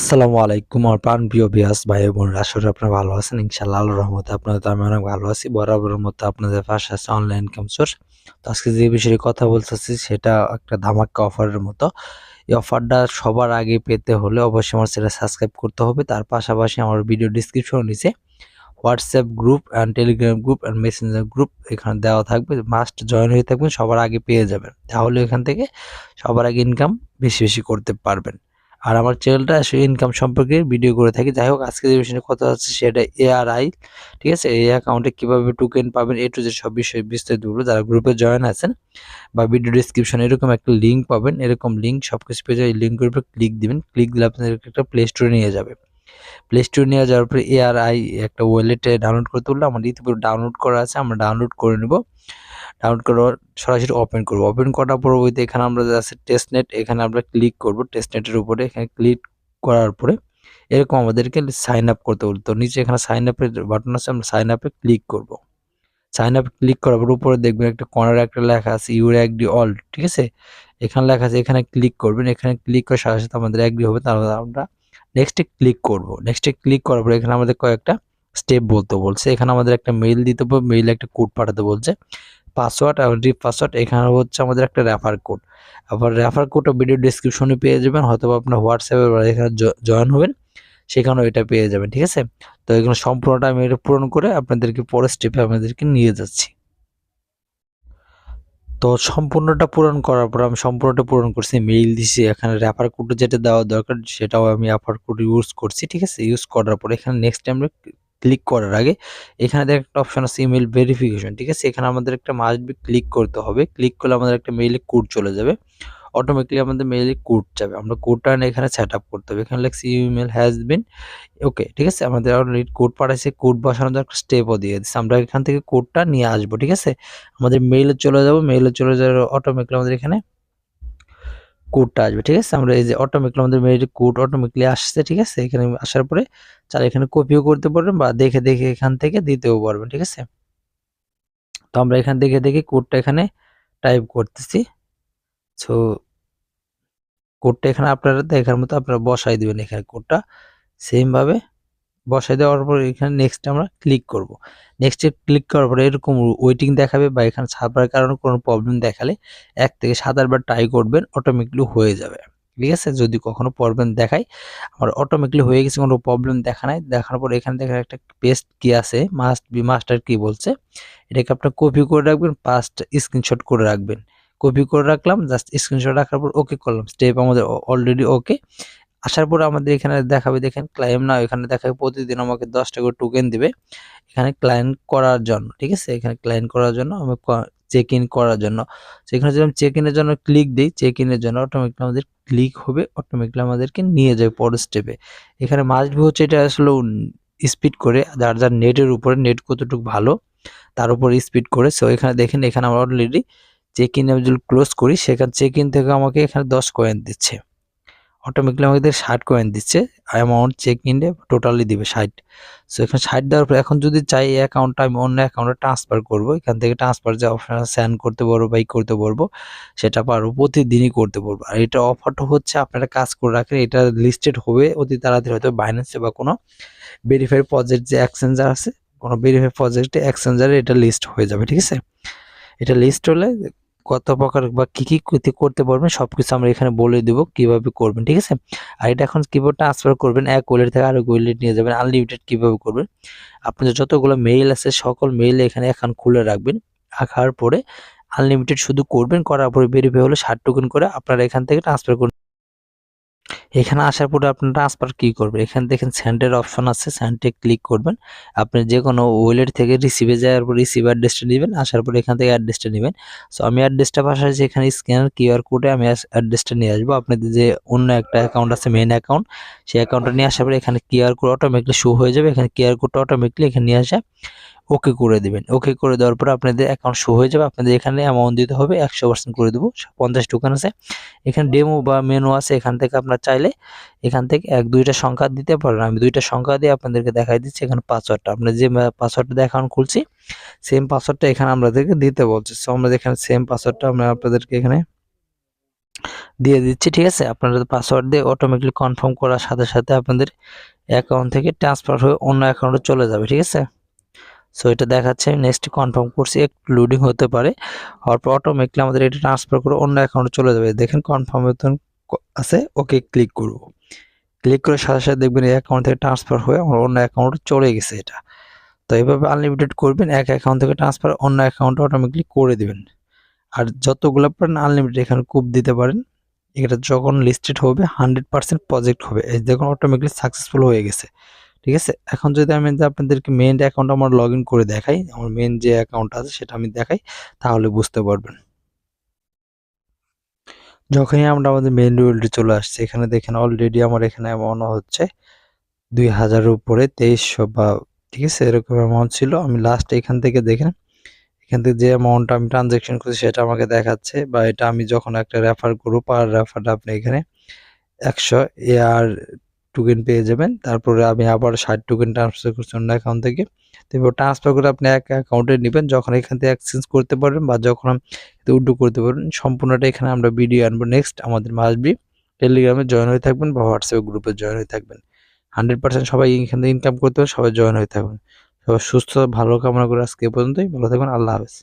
আসসালামু আলাইকুম আমার প্রাণপ্রিয় ভিউয়ার্স ভাই ও বোনেরা, আশা করি আপনারা ভালো আছেন। ইনশাআল্লাহ আল্লাহর রহমতে আপনাদের তো আমি অনেক ভালো আছি। বরাবরের মতো আপনাদের পাশে আছে অনলাইন ইনকাম সোর্স। তো আজকে যে বিষয়ে কথা বলতেছি সেটা একটা ধামাকা অফারের মতো। এই অফারটা সবার আগে পেতে হলে অবশ্যই আমার চ্যানেল সাবস্ক্রাইব করতে হবে। তার পাশাপাশি আমার ভিডিও ডেসক্রিপশনে নিচে WhatsApp group and Telegram group and Messenger group এখানে দেওয়া থাকবে। মাস্ট জয়েন হয়ে থাকবেন, সবার আগে পেয়ে যাবেন। তাহলে এখান থেকে সবার আগে ইনকাম বেশি বেশি করতে পারবেন। আর আমার চ্যানেলটা আসলে ইনকাম সম্পর্কে ভিডিও করে থাকি। যাই হোক, আজকে যে বিষয়ে কথা হচ্ছে সেটা এআরআই, ঠিক আছে? এই অ্যাকাউন্টে কিভাবে টোকেন পাবেন, এ টু জেড সব বিষয়ে বিস্তারিত বলবো। যারা গ্রুপে জয়েন আছেন বা ভিডিও ডেসক্রিপশনে এরকম একটা লিঙ্ক পাবেন, এরকম লিঙ্ক সবকিছু পেয়ে যাবে। এই লিঙ্কের উপর ক্লিক দিবেন, ক্লিক দিলে আপনাদেরকে একটা প্লে স্টোরে নিয়ে যাবে। প্লে স্টোরে নিয়ে যাওয়ার পরে এআরআই একটা ওয়ালেটে ডাউনলোড করতে হলে আমার ইতিপূর্বে ডাউনলোড করা আছে, আমরা ডাউনলোড করে নেব। ডাউনলোড করার সরাসরি ওপেন করব। ওপেন করার পরবর্তীতে এখানে আমরা যে আছে টেস্টনেট, এখানে আমরা ক্লিক করব। টেস্টনেটের উপরে এখানে ক্লিক করার পরে এরকম আমাদেরকে সাইন আপ করতে বলতো। নিচে এখানে সাইন আপের বাটন আছে, আমরা সাইন আপে ক্লিক করব। সাইন আপ ক্লিক করার পর উপরে দেখবেন একটা কর্নারে একটা লেখা আছে ইউর অ্যাগ্রি অল, ঠিক আছে? এখানে লেখা আছে, এখানে ক্লিক করবেন। এখানে ক্লিক করার সাথে সাথে আমাদের অ্যাগ্রি হবে, তাহলে আমরা নেক্সটে ক্লিক করব। নেক্সটে ক্লিক করার পর এখানে আমাদের কয়েকটা স্টেপ বলতে বলছে। এখানে আমাদের একটা মেইল দিতে হবে, মেইলে একটা কোড পাঠাতে বলছে, পাসওয়ার্ড আর পাসওয়ার্ড। এখানে হচ্ছে আমাদের একটা রেফার কোড। আবার রেফার কোডটা ভিডিও ডেসক্রিপশনে পেয়ে যাবেন, হয়তো আপনার হোয়াটসঅ্যাপে এখানে জয়েন হবেন, সেখানেও এটা পেয়ে যাবেন, ঠিক আছে? তো এগুলো সম্পূর্ণটা আমি এটা পূরণ করে আপনাদেরকে পরের স্টেপে আপনাদেরকে নিয়ে যাচ্ছি। তো সম্পূর্ণটা পূরণ করার পর আমি সম্পূর্ণটা পূরণ করছি, মেইল দিছি। এখানে রেফার কোড যেটা দেওয়া দরকার সেটাও আমি রেফার কোড ইউজ করছি, ঠিক আছে? ইউজ করার পর এখানে নেক্সট আমরা ক্লিক করার আগে এখানে একটা অপশন আছে ইমেল ভেরিফিকেশন, ঠিক আছে? এখানে আমাদের একটা মাস্ট বি ক্লিক করতে হবে। ক্লিক করলে আমাদের একটা মেইলে কোড চলে যাবে, অটোমেটিক্যালি আমাদের মেইলে কোড যাবে। আমরা কোডটা এখানে সেট আপ করতে হবে। এখানে লেখছি ইমেল হ্যাজ বিন ওকে, ঠিক আছে? আমাদের অলরেডি কোড পাঠাইছে, কোড বসানোর একটা স্টেপও দিয়ে দিচ্ছে। আমরা এখান থেকে কোডটা নিয়ে আসবো, ঠিক আছে? আমাদের মেইলে চলে যাব, মেইলে চলে যাওয়ার অটোমেটিক্যালি আমাদের এখানে কোডটা আসবে, ঠিক আছে? আমরা এই যে অটোমেটিক্যালি আমাদের মেইলে কোড অটোমেটিক্যালি আসছে, ঠিক আছে? এখানে আসার পরে চাইলে এখানে কপিও করতে পারবেন বা দেখে দেখে এখান থেকে দিতেও পারবেন, ঠিক আছে? তো আমরা এখান থেকে দেখে কোডটা এখানে টাইপ করতেছি। সো কোডটা এখানে আপনারা দেখার মতো আপনারা বসাই দিবেন এখানে কোডটা সেম ভাবে বসাই দেওয়ার পর এখানে নেক্সট আমরা ক্লিক করব। নেক্সটে ক্লিক করার পরে এরকম ওয়েটিং দেখাবে বা এখানে ছাপার কারণে কোনো প্রবলেম দেখালে 1 থেকে 7 বার ট্রাই করবেন, অটোমেটিক্যালি হয়ে যাবে, ঠিক আছে? যদি কখনো প্রবলেম দেখায়, আমার অটোমেটিক্যালি হয়ে গেছে, কোনো প্রবলেম দেখা নাই। দেখার পর এখানে দেখেন একটা পেস্ট কি আছে, মাস্ট বি মাস্টার কি বলছে, এটাকে আপনার কপি করে রাখবেন, পাস্ট স্ক্রিনশট করে রাখবেন। কপি করে রাখলাম, জাস্ট স্ক্রিনশট রাখার পর ওকে করলাম। স্টেপ আমাদের অলরেডি ওকে। আসার পরে আমাদের এখানে দেখাবে, দেখেন ক্লাইম নাও, এখানে দেখাবে প্রতিদিন আমাকে 10 টা করে টোকেন দিবে এখানে ক্লায়েন্ট করার জন্য, ঠিক আছে? এখানে ক্লায়েন্ট করার জন্য আমি চেক ইন করার জন্য। সেখানে যদি আমি চেক ইনের জন্য ক্লিক দিই, চেক ইনের জন্য অটোমেটিক্যালি আমাদের ক্লিক হবে, অটোমেটিক্যালি আমাদেরকে নিয়ে যাবে পরের স্টেপে। এখানে মাস্ট বি হচ্ছে এটা আসলে স্পিড করে, যার যার নেটের উপরে নেট কতটুকু ভালো তার উপরে স্পিড করে। সো এখানে দেখেন, এখানে আমরা অলরেডি চেক ইন যদি ক্লোজ করি, সেখানে চেক ইন থেকে আমাকে এখানে 10 কয়েন দিচ্ছে, অটোমেটিক্যালি আমাদের 60 কয়েন দিচ্ছে। অ্যামাউন্ট চেক ইনে টোটালি দিবে 60। সো এখানে 60 দেওয়ার পর এখন যদি চাই এই অ্যাকাউন্টটা আমি অন্য অ্যাকাউন্টে ট্রান্সফার করব, এখান থেকে ট্রান্সফার যে অপশন আছে সেন্ড করতে পারবো বা করতে পারবো, সেটা পারবো, প্রতিদিনই করতে পারবো। আর এটা অফারটা হচ্ছে আপনারা কাজ করে রাখেন, এটা লিস্টেড হবে অতি তাড়াতাড়ি, হয়তো বাইন্যান্সে বা কোনো ভেরিফাইড প্রজেক্ট যে এক্সচেঞ্জার আছে, কোনো ভেরিফাইড প্রজেক্টে এক্সচেঞ্জারে এটা লিস্ট হয়ে যাবে, ঠিক আছে? এটা লিস্ট হলে কত প্রকার বা কি কি করতে পারবেন সবকিছু আমরা এখানে বলে দেব কিভাবে করবেন, ঠিক আছে? আর এটা এখন কিভাবে ট্রান্সফার করবেন, এক ওয়ালেট থেকে আরেক ওয়ালেট নিয়ে যাবেন, আনলিমিটেড কিভাবে করবেন, আপনাদের যতগুলো মেইল আছে সকল মেইল এখানে এখন খুলে রাখবেন। রাখার পরে আনলিমিটেড শুধু করবেন, করার পরে ভেরিফাই হলে 60 টোকেন করে আপনারা এখান থেকে ট্রান্সফার করবেন। এখানে আসার পরে আপনারা ট্রান্সফার কি করবেন, এখানে দেখেন সেন্ডের অপশন আছে, সেন্ডে ক্লিক করবেন। আপনি যে কোনো ওয়ালেট থেকে রিসিভে যাওয়ার পর রিসিভ অ্যাড্রেসটা নেবেন, আসার পরে এখান থেকে অ্যাড্রেসটা নেবেন। সো আমি অ্যাড্রেসটা পাশাপাশি এখানে স্ক্যানার কিউআর কোডে আমি অ্যাড্রেসটা নিয়ে আসবো। আপনাদের যে অন্য একটা অ্যাকাউন্ট আছে মেইন অ্যাকাউন্ট, সেই অ্যাকাউন্টটা নিয়ে আসার পরে এখানে কিউআর কোড অটোমেটিকলি শো হয়ে যাবে। এখানে কিউআর কোডটা অটোমেটিকলি এখানে নিয়ে আসা ওকে করে দিবেন। ওকে করে দেওয়ার পরে আপনাদের অ্যাকাউন্ট শো হয়ে যাবে। আপনাদের এখানে অ্যামাউন্ট দিতে হবে, 100% করে দেবো, 50 টোকেন আছে। এখানে ডেমো বা মেনু আছে, এখান থেকে আপনার চাইলে এখান থেকে 1-2টা সংখ্যা দিতে পারেন। আমি 2টা সংখ্যা দিয়ে আপনাদেরকে দেখাই দিচ্ছি। এখানে পাসওয়ার্ডটা আমরা যে পাসওয়ার্ডটা দিয়ে অ্যাকাউন্ট খুলছি, সেম পাসওয়ার্ডটা এখানে আমাদেরকে দিতে বলছে। সো আমরা এখানে সেম পাসওয়ার্ডটা আমরা আপনাদেরকে এখানে দিয়ে দিচ্ছি, ঠিক আছে। আপনারা পাসওয়ার্ড দিয়ে অটোমেটিক্যালি কনফার্ম করার সাথে সাথে আপনাদের অ্যাকাউন্ট থেকে ট্রান্সফার হয়ে অন্য অ্যাকাউন্টে চলে যাবে, ঠিক আছে। সো এটা দেখাচ্ছে নেক্সট কনফার্ম করছি, একটু লোডিং হতে পারে। হওয়ার পর অটোমেটিক্যালি আমাদের এটা ট্রান্সফার করে অন্য অ্যাকাউন্টে চলে যাবে। দেখেন কনফার্ম আছে, ওকে ক্লিক করব। ক্লিক করে সাথে সাথে দেখবেন এই অ্যাকাউন্ট থেকে ট্রান্সফার হয়ে আমার অন্য অ্যাকাউন্টে চলে গেছে এটা। তো এইভাবে আনলিমিটেড করবেন, এক অ্যাকাউন্ট থেকে ট্রান্সফার অন্য অ্যাকাউন্টে অটোমেটিক্যালি করে দিবেন। আর যতগুলো পারেন আনলিমিটেড এখানে কূপ দিতে পারেন। এটা যখন লিস্টেড হবে 100% প্রজেক্ট হবে। এই দেখুন অটোমেটিক্যালি সাকসেসফুল হয়ে গেছে, ঠিক আছে। এখন যদি আমি আপনাদেরকে মেইন অ্যাকাউন্ট আমার লগ ইন করে দেখাই, আমার মেইন যে অ্যাকাউন্ট আছে সেটা আমি দেখাই, তাহলে বুঝতে পারবেন। যখনই আমরা আমাদের মেইন ওয়েলডে চলে আসছে, এখানে দেখেন অলরেডি আমার এখানে অ্যামাউন্ট হচ্ছে 2000-এর উপরে 2300 বা, ঠিক আছে, এরকম অ্যামাউন্ট ছিল। আমি লাস্ট এখান থেকে দেখেন, এখান থেকে যে অ্যামাউন্টটা আমি ট্রানজ্যাকশন করছি সেটা আমাকে দেখাচ্ছে, বা এটা আমি যখন একটা রেফার করব, পার রেফারটা আপনি এখানে 100 এআর টোকেন পেয়ে যাবেন। তারপরে আমি আবার 60 টোকেন ট্রান্সফার করছি অন্য অ্যাকাউন্ট থেকে। তো এবার ট্রান্সফার করে আপনি এক অ্যাকাউন্টে নেবেন, যখন এখান থেকে এক্সচেঞ্জ করতে পারবেন বা যখন উইথড্র করতে পারবেন, সম্পূর্ণটা এখানে আমরা ভিডিও আনবো। নেক্সট আমাদের মাস্ট বি টেলিগ্রামে জয়েন হয়ে থাকবেন বা হোয়াটসঅ্যাপ গ্রুপে জয়েন হয়ে থাকবেন। 100% সবাই এখান থেকে ইনকাম করতে হবে, সবাই জয়েন হয়ে থাকবেন। সবাই সুস্থ ভালো কামনা করে আজকে এ পর্যন্তই। ভালো থাকবেন। আল্লাহ হাফেজ।